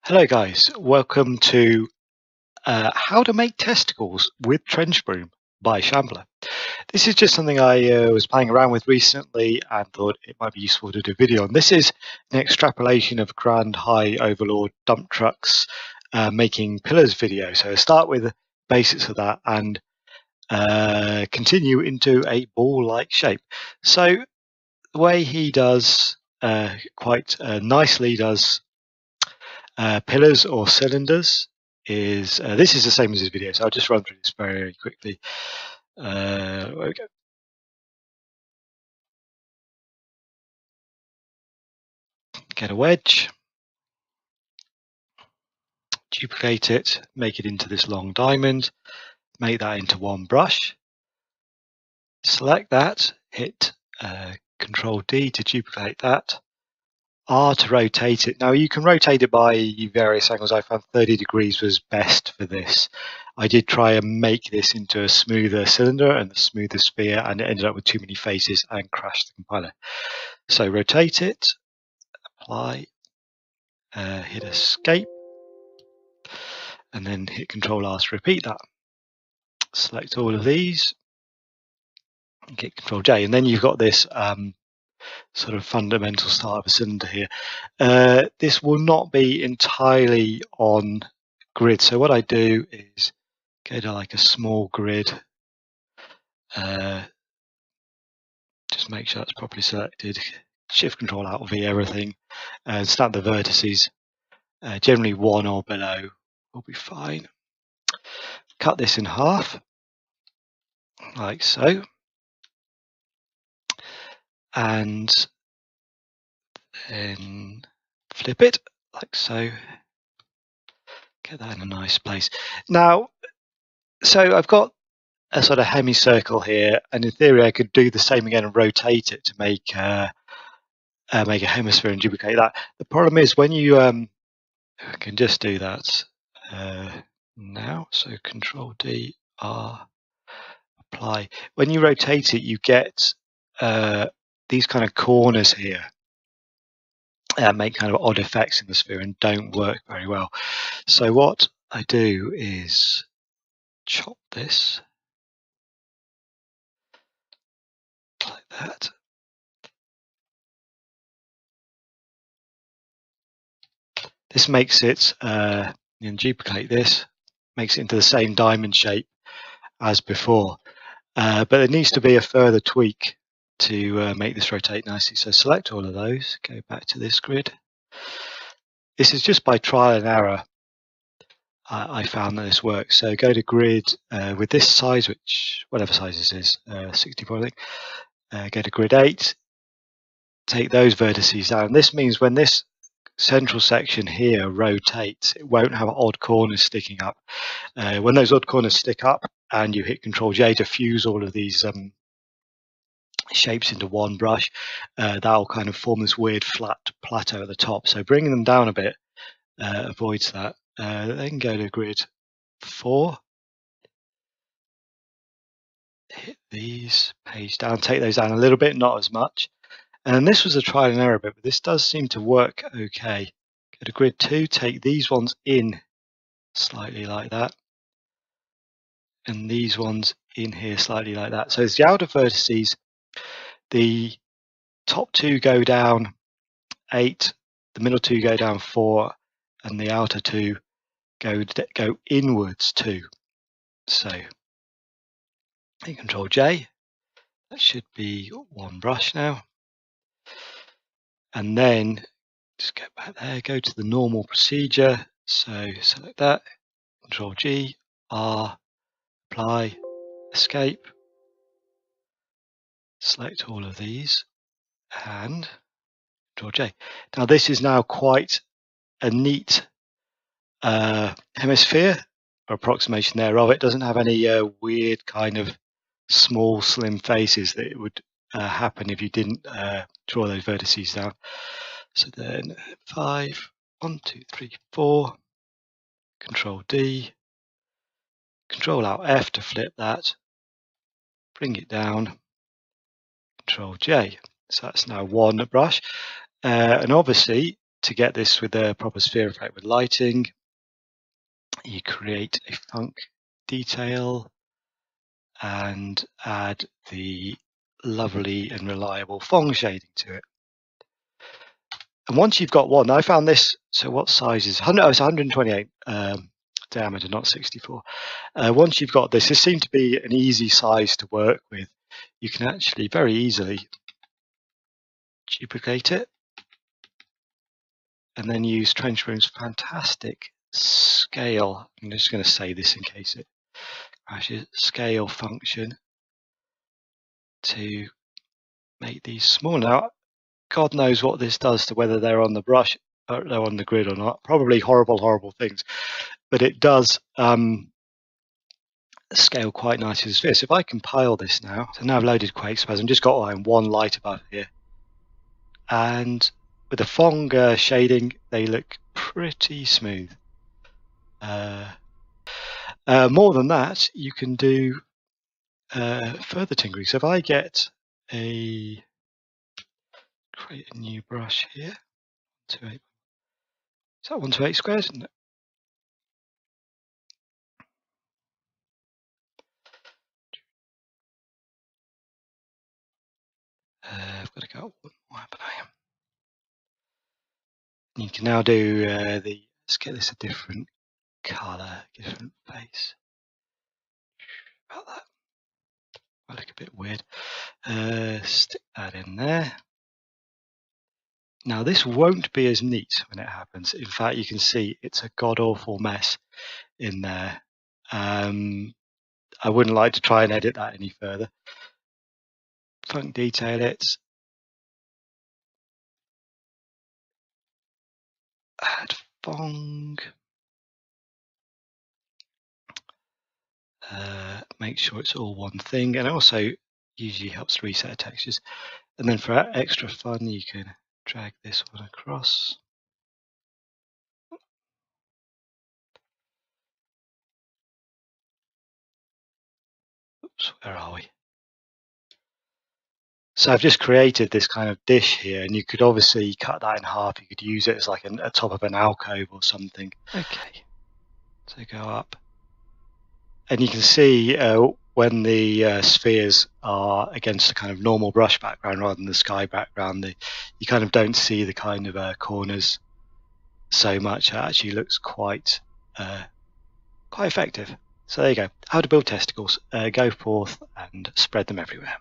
Hello guys, welcome to How to Make Testicles with Trenchbroom by Shambler. This is just something I was playing around with recently and thought it might be useful to do a video on. This is an extrapolation of Grand High Overlord dump trucks making pillars video. So I'll start with the basics of that and continue into a ball-like shape. So the way he does quite nicely does pillars or cylinders is this is the same as this video, so I'll just run through this very quickly. There we go. Get a wedge, duplicate it, make it into this long diamond, make that into one brush, select that, hit Control D to duplicate that, R to rotate it. Now you can rotate it by various angles. I found 30 degrees was best for this. I did try and make this into a smoother cylinder and a smoother sphere, and it ended up with too many faces and crashed the compiler. So rotate it, apply, hit escape, and then hit Control R to repeat that. Select all of these, and hit Control J, and then you've got this sort of fundamental start of a cylinder here. This will not be entirely on grid, so what I do is go to like a small grid, just make sure it's properly selected, Shift Control Alt V everything, and snap the vertices. Generally 1 or below will be fine. Cut this in half, like so, and then flip it, like so. Get that in a nice place. Now, so I've got a sort of semicircle here, and in theory I could do the same again and rotate it to make a hemisphere and duplicate that. The problem is when you I can just do that now. So Control D, R, apply. When you rotate it, you get these kind of corners here make kind of odd effects in the sphere and don't work very well. So what I do is chop this like that. This makes it, and duplicate this, makes it into the same diamond shape as before. But there needs to be a further tweak to make this rotate nicely. So select all of those, go back to this grid. This is just by trial and error. I found that this works. So go to grid with this size, which whatever size this is, 64 I think. Go to grid 8, take those vertices down. This means when this central section here rotates, it won't have odd corners sticking up. When those odd corners stick up and you hit Control J to fuse all of these shapes into one brush, that'll kind of form this weird flat plateau at the top. So bringing them down a bit avoids that. Then go to grid 4, hit these, page down, take those down a little bit, not as much. And this was a trial and error bit, but this does seem to work okay. Go to grid 2, take these ones in slightly like that, and these ones in here slightly like that. So as the outer vertices, the top 2 go down 8, the middle 2 go down 4, and the outer 2 go inwards 2. So hit Control J, that should be one brush now. And then just go back there, go to the normal procedure. So select that, Control G, R, apply, escape, select all of these, and Control J. Now this is now quite a neat hemisphere, or approximation thereof. It doesn't have any weird kind of small slim faces that it would happen if you didn't draw those vertices down. So then 5, 1, 2, 3, 4, Control D, Control Alt F to flip that, bring it down, Control J. So that's now one brush. And obviously to get this with a proper sphere effect with lighting, you create a funk detail and add the lovely and reliable Phong shading to it. And once you've got one, I found this, so what size is 100? Oh, it's 128 diameter, not 64. Once you've got this seemed to be an easy size to work with. You can actually very easily duplicate it and then use Trenchbroom's fantastic scale. I'm just going to say this in case it crashes. Scale function to make these small. Now, God knows what this does to whether they're on the brush or they're on the grid or not. Probably horrible things, but it does scale quite nicely as this. If I compile this now, so now I've loaded QuakeSpasm, just got one light above here, and with the Phong shading, they look pretty smooth. More than that, you can do further tinkering. So if I create a new brush here, 128. Is that 128 squared? No. I've got to go one more, haven't I? You can now do let's get this a different colour, different face. About that. Might look a bit weird. Stick that in there. Now this won't be as neat when it happens. In fact, you can see it's a god-awful mess in there. I wouldn't like to try and edit that any further. Funk detail it. Add Phong. Make sure it's all one thing, and it also usually helps reset textures. And then for extra fun, you can drag this one across. Oops, where are we? So I've just created this kind of dish here, and you could obviously cut that in half. You could use it as like a top of an alcove or something. Okay, so go up. And you can see when the spheres are against a kind of normal brush background rather than the sky background, you kind of don't see the kind of corners so much. It actually looks quite effective. So there you go. How to build testicles. Go forth and spread them everywhere.